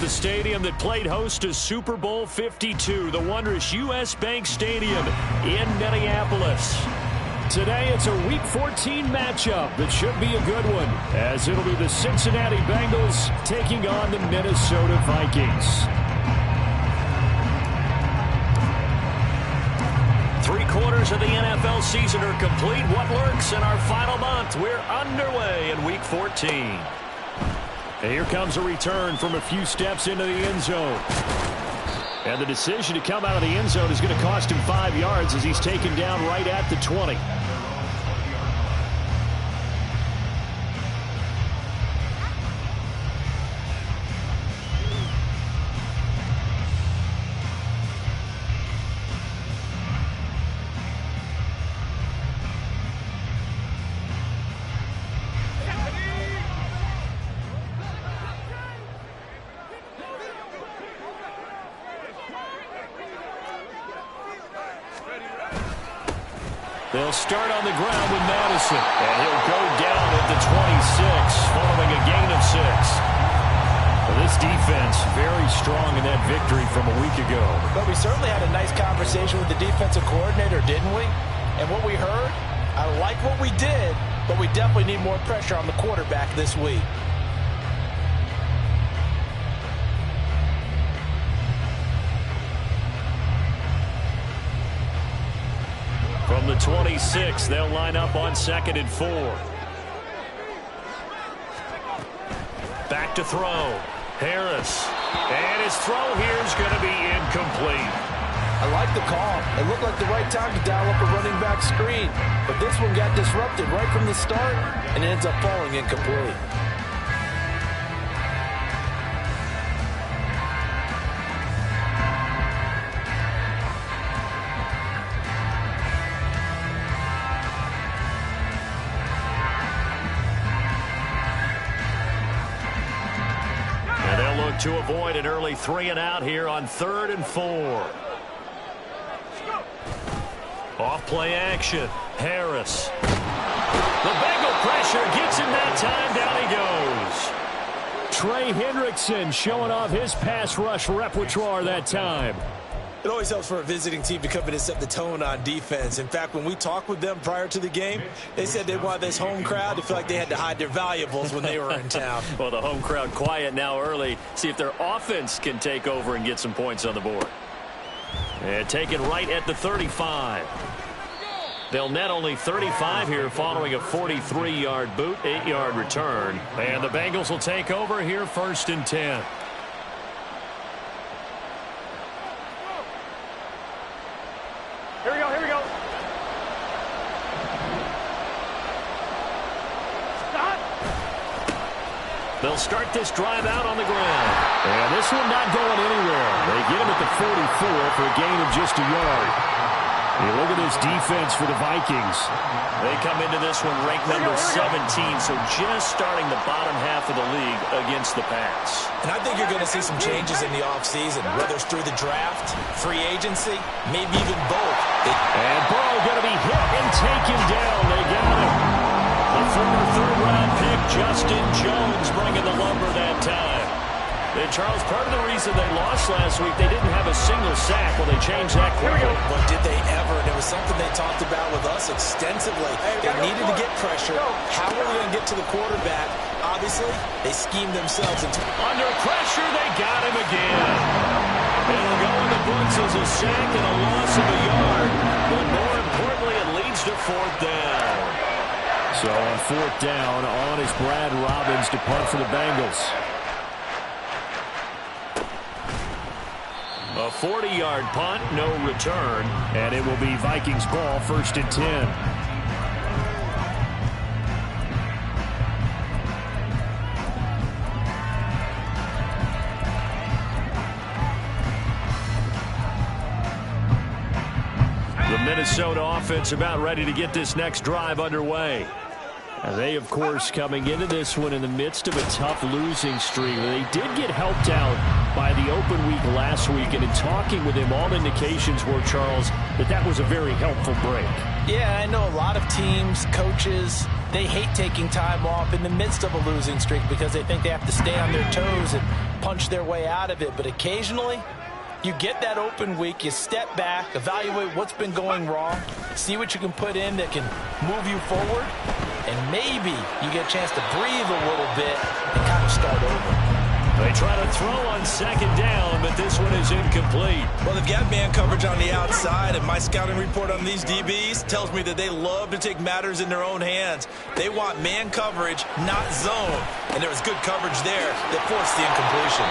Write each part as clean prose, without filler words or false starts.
the stadium that played host to Super Bowl 52, the wondrous U.S. Bank Stadium in Minneapolis. Today, it's a Week 14 matchup that should be a good one, as it'll be the Cincinnati Bengals taking on the Minnesota Vikings. 3/4 of the NFL season are complete. What lurks in our final month? We're underway in Week 14. And here comes a return from a few steps into the end zone. And the decision to come out of the end zone is going to cost him 5 yards as he's taken down right at the 20. They'll start on the ground with Madison. And he'll go down at the 26, following a gain of 6. Well, this defense very strong in that victory from a week ago. But we certainly had a nice conversation with the defensive coordinator, didn't we? And what we heard, I like what we did, but we definitely need more pressure on the quarterback this week. From the 26, they'll line up on 2nd and 4. Back to throw. Harris. And his throw here is going to be incomplete. I like the call. It looked like the right time to dial up a running back screen. But this one got disrupted right from the start, and it ends up falling incomplete. To avoid an early 3-and-out here on 3rd and 4. Off play action. Harris. The Bengal pressure gets him that time. Down he goes. Trey Hendrickson showing off his pass rush repertoire that time. It always helps for a visiting team to come in and set the tone on defense. In fact, when we talked with them prior to the game, they said they wanted this home crowd to feel like they had to hide their valuables when they were in town. Well, the home crowd quiet now early. See if their offense can take over and get some points on the board. And taken right at the 35. They'll net only 35 here following a 43-yard boot, 8-yard return. And the Bengals will take over here 1st and 10. Here we go. Stop. They'll start this drive out on the ground. And this one not going anywhere. They get him at the 44 for a gain of just a yard. You look at this defense for the Vikings. They come into this one ranked number 17, so just starting the bottom half of the league against the pass. And I think you're going to see some changes in the offseason, whether it's through the draft, free agency, maybe even both. And Burrow going to be hit and taken down. They got him. The former 3rd-round pick, Justin Jones, bringing the lumber that time. And Charles, part of the reason they lost last week, they didn't have a single sack. Well, they changed that quickly. But did they ever? And it was something they talked about with us extensively. They needed to get pressure. How are they going to get to the quarterback? Obviously, they schemed themselves into. Under pressure, they got him again. It'll go in the books as a sack and a loss of a yard. But more importantly, it leads to 4th down. So on 4th down, on is Brad Robbins to punt for the Bengals. A 40-yard punt, no return, and it will be Vikings ball 1st and 10. The Minnesota offense about ready to get this next drive underway. And they, of course, coming into this one in the midst of a tough losing streak. They did get helped out by the open week last week, and in talking with him, all indications were, Charles, that was a very helpful break. Yeah, I know a lot of teams, coaches, they hate taking time off in the midst of a losing streak because they think they have to stay on their toes and punch their way out of it. But occasionally, you get that open week, you step back, evaluate what's been going wrong, see what you can put in that can move you forward, and maybe you get a chance to breathe a little bit and kind of start over. They try to throw on second down, but this one is incomplete. Well, they've got man coverage on the outside, and my scouting report on these DBs tells me that they love to take matters in their own hands. They want man coverage, not zone. And there was good coverage there that forced the incompletion.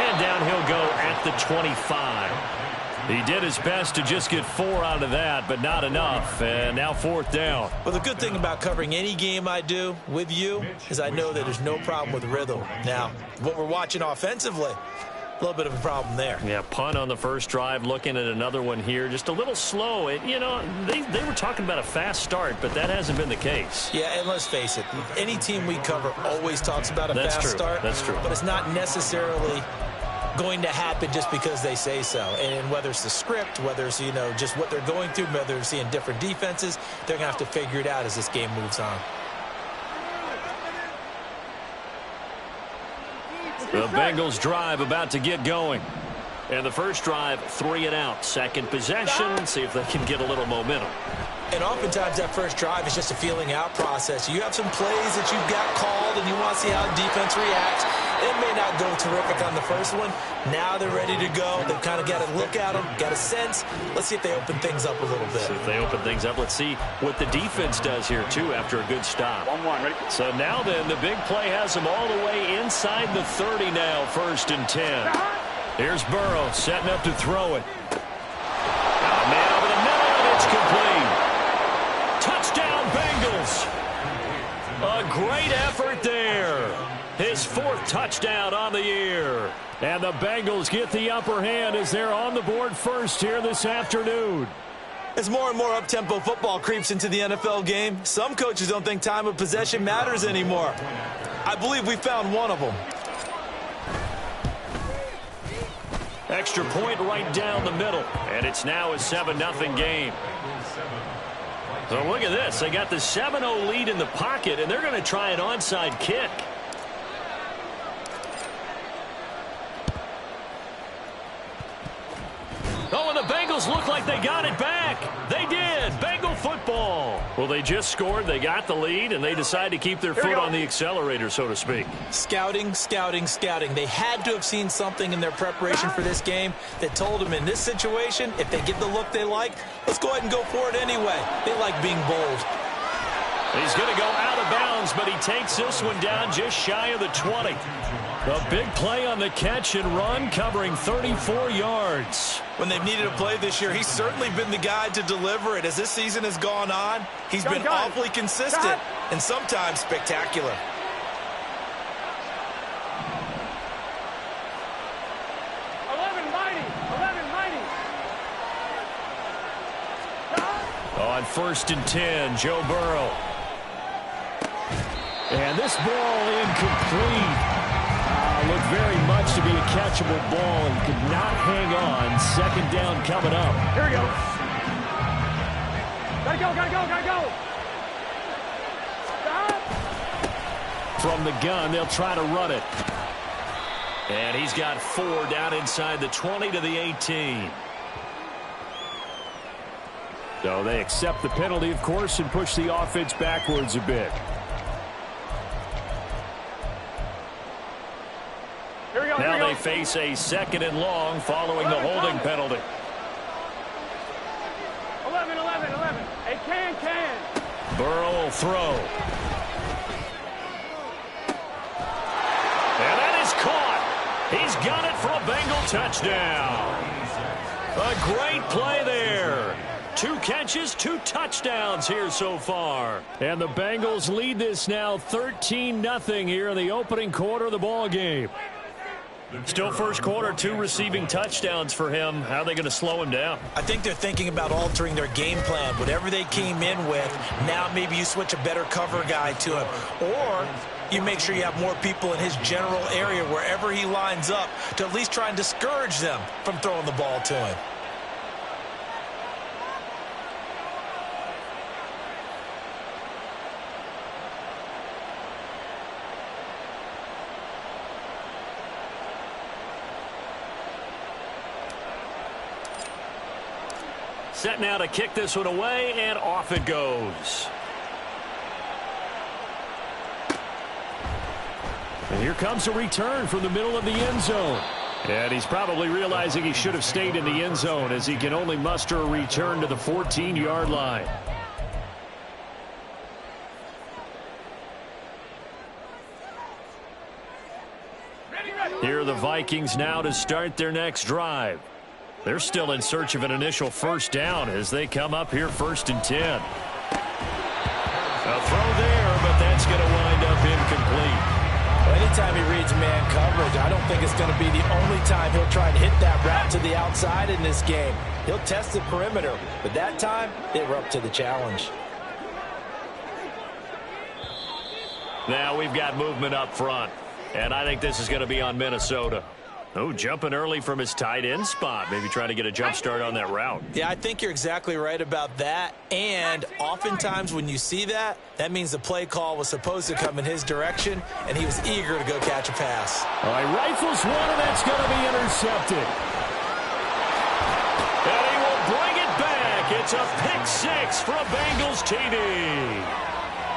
And down he'll go at the 25. He did his best to just get 4 out of that, but not enough. And now 4th down. Well, the good thing about covering any game I do with you is I know that there's no problem with rhythm. Now, what we're watching offensively, a little bit of a problem there. Yeah, punt on the first drive, looking at another one here. Just a little slow. You know, they were talking about a fast start, but that hasn't been the case. Yeah, and let's face it, any team we cover always talks about a fast start. That's true. But it's not necessarily going to happen just because they say so. And whether it's the script, whether it's, you know, just what they're going through, whether they're seeing different defenses, they're going to have to figure it out as this game moves on. The Bengals drive about to get going. And the first drive, 3 and out. Second possession, see if they can get a little momentum. And oftentimes that first drive is just a feeling out process. You have some plays that you've got called and you want to see how the defense reacts. It may not go terrific on the first one. Now they're ready to go. They've kind of got to look at them, got a sense. Let's see if they open things up a little bit. See if they open things up. Let's see what the defense does here, too, after a good stop. 1-1, ready? So now then, the big play has them all the way inside the 30 now, 1st and 10. Here's Burrow setting up to throw it. Man over the middle, and it's complete. Touchdown, Bengals. A great effort there. His 4th touchdown on the year. And the Bengals get the upper hand as they're on the board first here this afternoon. As more and more up-tempo football creeps into the NFL game, some coaches don't think time of possession matters anymore. I believe we found one of them. Extra point right down the middle. And it's now a 7-0 game. So look at this. They got the 7-0 lead in the pocket, and they're going to try an onside kick. Oh, and the Bengals look like they got it back. They did. Bengal football. Well, they just scored. They got the lead, and they decide to keep their foot on the accelerator, so to speak. Scouting, scouting, scouting. They had to have seen something in their preparation for this game that told them in this situation, if they get the look they like, let's go ahead and go for it anyway. They like being bold. He's going to go out of bounds, but he takes this one down just shy of the 20. A big play on the catch and run, covering 34 yards. When they've needed a play this year, he's certainly been the guy to deliver it. As this season has gone on, he's been awfully consistent and sometimes spectacular. On 1st and 10, Joe Burrow. And this ball incomplete. Looked very much to be a catchable ball and could not hang on. 2nd down coming up. Here we go. Gotta go, gotta go, gotta go. Stop. From the gun, they'll try to run it. And he's got 4 down inside the 20 to the 18. So they accept the penalty, of course, and push the offense backwards a bit. Now they face a 2nd and long following the holding penalty. 11. Hey, can. Burrow will throw. And that is caught. He's got it for a Bengal touchdown. A great play there. 2 catches, 2 touchdowns here so far. And the Bengals lead this now 13-0 here in the opening quarter of the ball game. Still first quarter, 2 receiving touchdowns for him. How are they going to slow him down? I think they're thinking about altering their game plan. Whatever they came in with, now maybe you switch a better cover guy to him. Or you make sure you have more people in his general area wherever he lines up to at least try and discourage them from throwing the ball to him. Set now to kick this one away, and off it goes. And here comes a return from the middle of the end zone. And he's probably realizing he should have stayed in the end zone as he can only muster a return to the 14-yard line. Here are the Vikings now to start their next drive. They're still in search of an initial first down as they come up here 1st and 10. A throw there, but that's going to wind up incomplete. Well, anytime he reads man coverage, I don't think it's going to be the only time he'll try to hit that route to the outside in this game. He'll test the perimeter, but that time they were up to the challenge. Now we've got movement up front, and I think this is going to be on Minnesota. Oh, jumping early from his tight end spot. Maybe trying to get a jump start on that route. Yeah, I think you're exactly right about that. And oftentimes when you see that, that means the play call was supposed to come in his direction, and he was eager to go catch a pass. All right, rifles one, and that's going to be intercepted. And he will bring it back. It's a pick six for a Bengals TD.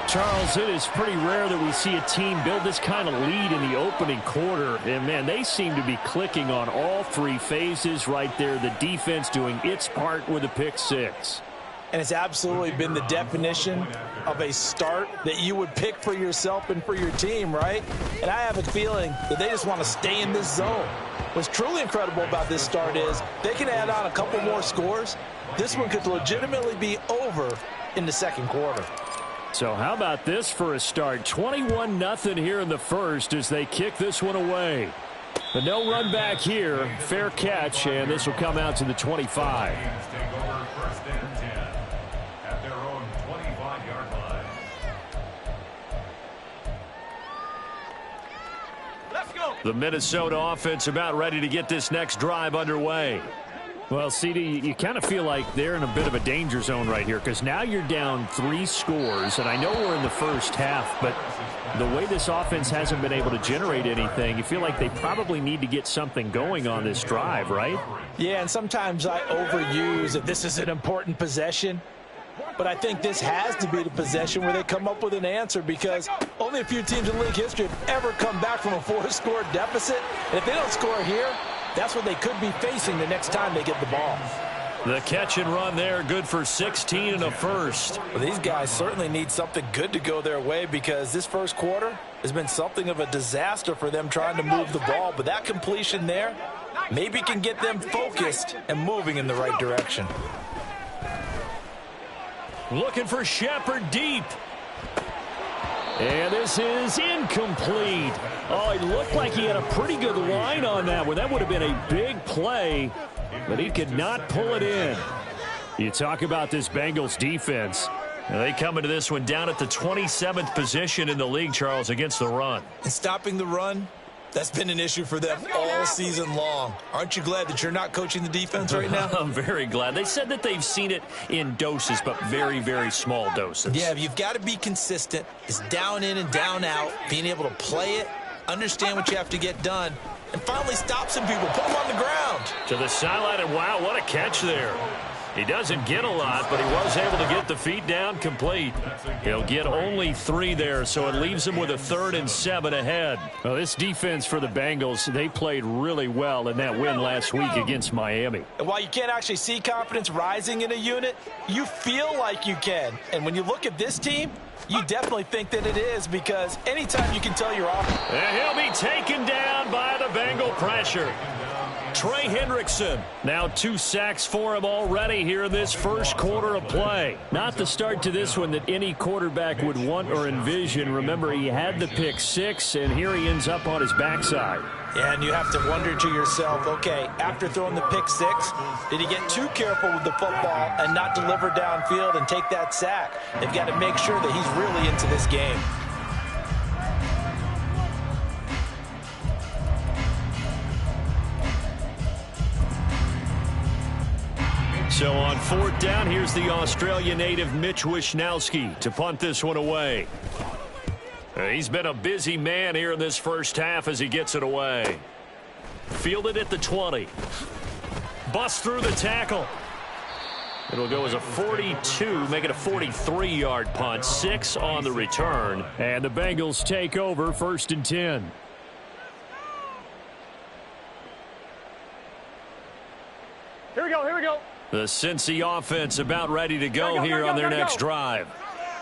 Charles, it is pretty rare that we see a team build this kind of lead in the opening quarter. And, man, they seem to be clicking on all three phases right there. The defense doing its part with a pick six. And it's absolutely been the definition of a start that you would pick for yourself and for your team, right? And I have a feeling that they just want to stay in this zone. What's truly incredible about this start is they can add on a couple more scores. This one could legitimately be over in the second quarter. So how about this for a start? 21-0 here in the first as they kick this one away. But no run back here. Fair catch, and this will come out to the 25. The Minnesota offense about ready to get this next drive underway. Well, CD, you kind of feel like they're in a bit of a danger zone right here because now you're down 3 scores, and I know we're in the first half, but the way this offense hasn't been able to generate anything, you feel like they probably need to get something going on this drive, right? Yeah, and sometimes I overuse that this is an important possession, but I think this has to be the possession where they come up with an answer because only a few teams in league history have ever come back from a 4-score deficit, and if they don't score here, that's what they could be facing the next time they get the ball. The catch and run there, good for 16 and a first. Well, these guys certainly need something good to go their way because this first quarter has been something of a disaster for them trying to move the ball. But that completion there maybe can get them focused and moving in the right direction. Looking for Shepard deep. And this is incomplete. Oh, it looked like he had a pretty good line on that one. That would have been a big play, but he could not pull it in. You talk about this Bengals defense. Now they come into this one down at the 27th position in the league, Charles, against the run. And stopping the run, that's been an issue for them all season long. Aren't you glad that you're not coaching the defense right now? I'm very glad. They said that they've seen it in doses, but very, very small doses. Yeah, you've got to be consistent. It's down in and down out, being able to play it, understand what you have to get done, and finally stop some people, put them on the ground. To the sideline, and wow, what a catch there. He doesn't get a lot, but he was able to get the feet down complete. He'll get only 3 there, so it leaves him with a 3rd and 7 ahead. Well, this defense for the Bengals, they played really well in that win last week against Miami. And while you can't actually see confidence rising in a unit, you feel like you can. And when you look at this team, you definitely think that it is because anytime you can tell you're off. And he'll be taken down by the Bengal pressure. Trey Hendrickson, now 2 sacks for him already here in this first quarter of play. Not the start to this one that any quarterback would want or envision. Remember, he had the pick 6, and here he ends up on his backside. Yeah, and you have to wonder to yourself, okay, after throwing the pick 6, did he get too careful with the football and not deliver downfield and take that sack? They've got to make sure that he's really into this game. So on 4th down, here's the Australia native Mitch Wishnowsky to punt this one away. He's been a busy man here in this first half as he gets it away. Fielded at the 20. Busts through the tackle. It'll go as a 42, make it a 43-yard punt, 6 on the return. And the Bengals take over 1st and 10. Here we go, here we go. The Cincy offense about ready to go here on their next drive.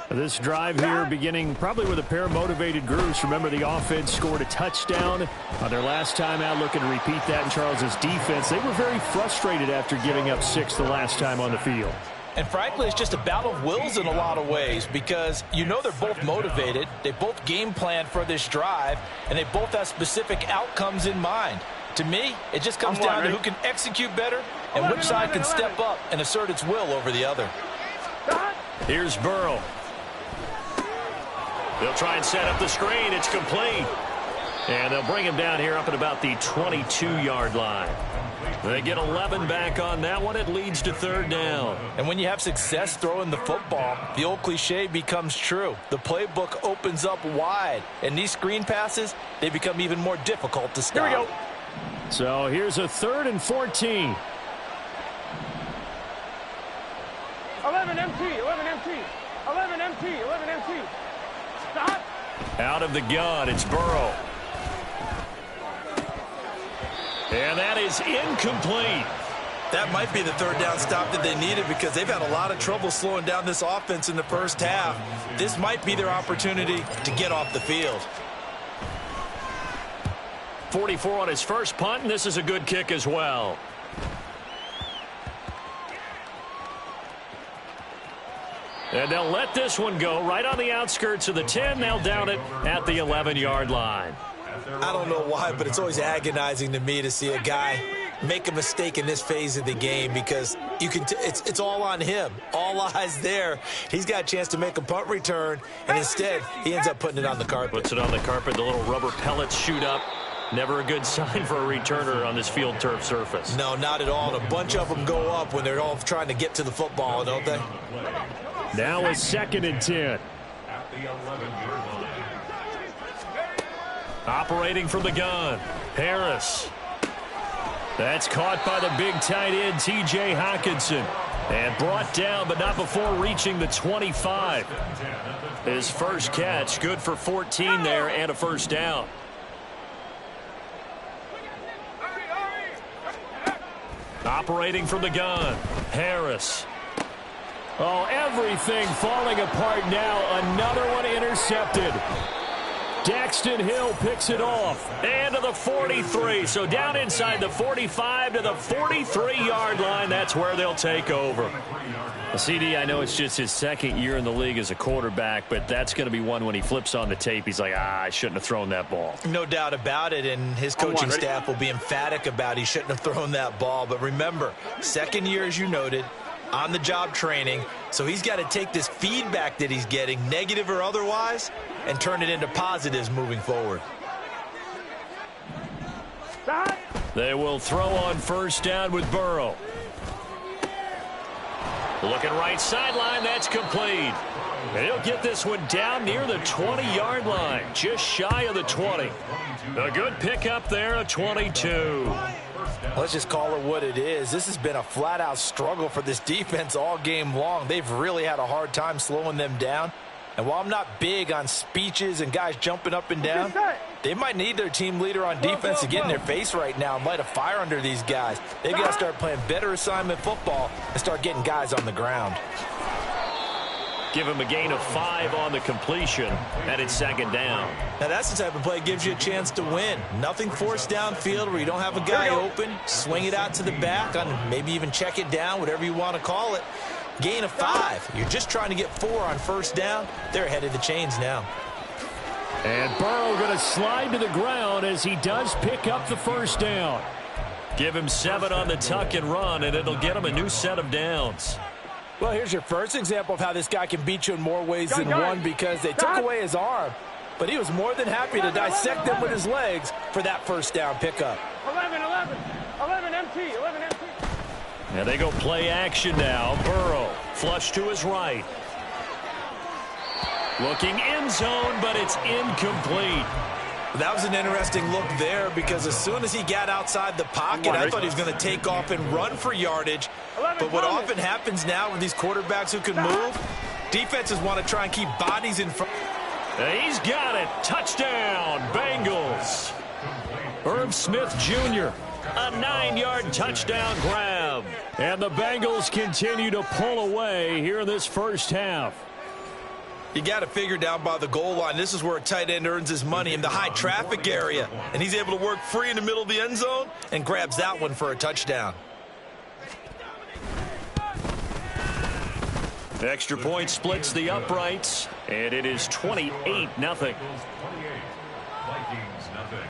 This drive here beginning probably with a pair of motivated groups. Remember, the offense scored a touchdown on their last time out, looking to repeat that in Charles's defense. They were very frustrated after giving up 6 the last time on the field. And frankly, it's just a battle of wills in a lot of ways because you know they're both motivated. They both game plan for this drive, and they both have specific outcomes in mind. To me, it just comes down to who can execute better and which side can step up and assert its will over the other. Here's Burrow. They'll try and set up the screen. It's complete. And they'll bring him down here up at about the 22-yard line. They get 11 back on that one. It leads to 3rd down. And when you have success throwing the football, the old cliche becomes true. The playbook opens up wide. And these screen passes, they become even more difficult to stop. Here we go. So here's a 3rd and 14. 11 MT, 11 MT, 11 MT, 11 MT. Stop. Out of the gun, it's Burrow. And that is incomplete. That might be the 3rd down stop that they needed because they've had a lot of trouble slowing down this offense in the first half. This might be their opportunity to get off the field. 44 on his first punt, and this is a good kick as well. And they'll let this one go right on the outskirts of the 10. They'll down it at the 11-yard line. I don't know why, but it's always agonizing to me to see a guy make a mistake in this phase of the game because you can. It's all on him. All eyes there. He's got a chance to make a punt return, and instead he ends up putting it on the carpet. Puts it on the carpet. The little rubber pellets shoot up. Never a good sign for a returner on this field turf surface. No, not at all. And a bunch of them go up when they're all trying to get to the football, don't they? Now a 2nd and 10. Operating from the gun, Harris. That's caught by the big tight end, T.J. Hockenson. And brought down, but not before reaching the 25. His first catch, good for 14 there and a 1st down. Operating from the gun, Harris. Oh, everything falling apart now. Another one intercepted. Daxton Hill picks it off. And to the 43. So down inside the 45 to the 43-yard line. That's where they'll take over. Well, CD, I know it's just his 2nd year in the league as a quarterback, but that's going to be one when he flips on the tape. He's like, I shouldn't have thrown that ball. No doubt about it, and his coaching staff will be emphatic about he shouldn't have thrown that ball. But remember, 2nd year, as you noted, on-the-job training, so he's got to take this feedback that he's getting, negative or otherwise, and turn it into positives moving forward. They will throw on 1st down with Burrow. Looking right sideline, that's complete. And he'll get this one down near the 20-yard line, just shy of the 20. A good pickup there, a 22. Let's just call it what it is. This has been a flat-out struggle for this defense all game long. They've really had a hard time slowing them down. And while I'm not big on speeches and guys jumping up and down, they might need their team leader on defense to get in their face right now and light a fire under these guys. They've got to start playing better assignment football and start getting guys on the ground. Give him a gain of 5 on the completion, and it's 2nd down. Now that's the type of play that gives you a chance to win. Nothing forced downfield where you don't have a guy open. Swing it out to the back, on maybe even check it down, whatever you want to call it. Gain of 5. You're just trying to get 4 on 1st down. They're ahead of the chains now. And Burrow going to slide to the ground as he does pick up the 1st down. Give him 7 on the tuck and run, and it'll get him a new set of downs. Well, here's your first example of how this guy can beat you in more ways than one because they took away his arm, but he was more than happy to dissect them with his legs for that 1st down pickup. 11 MT, 11 MT. And they go play action now. Burrow, flush to his right. Looking end zone, but it's incomplete. That was an interesting look there because as soon as he got outside the pocket, I thought he was going to take off and run for yardage. But what often happens now with these quarterbacks who can move, defenses want to try and keep bodies in front. He's got it. Touchdown, Bengals. Irv Smith Jr., a 9-yard touchdown grab. And the Bengals continue to pull away here in this first half. You got to figure down by the goal line. This is where a tight end earns his money, in the high traffic area. And he's able to work free in the middle of the end zone and grabs that one for a touchdown. Extra point splits the uprights, and it is 28-0.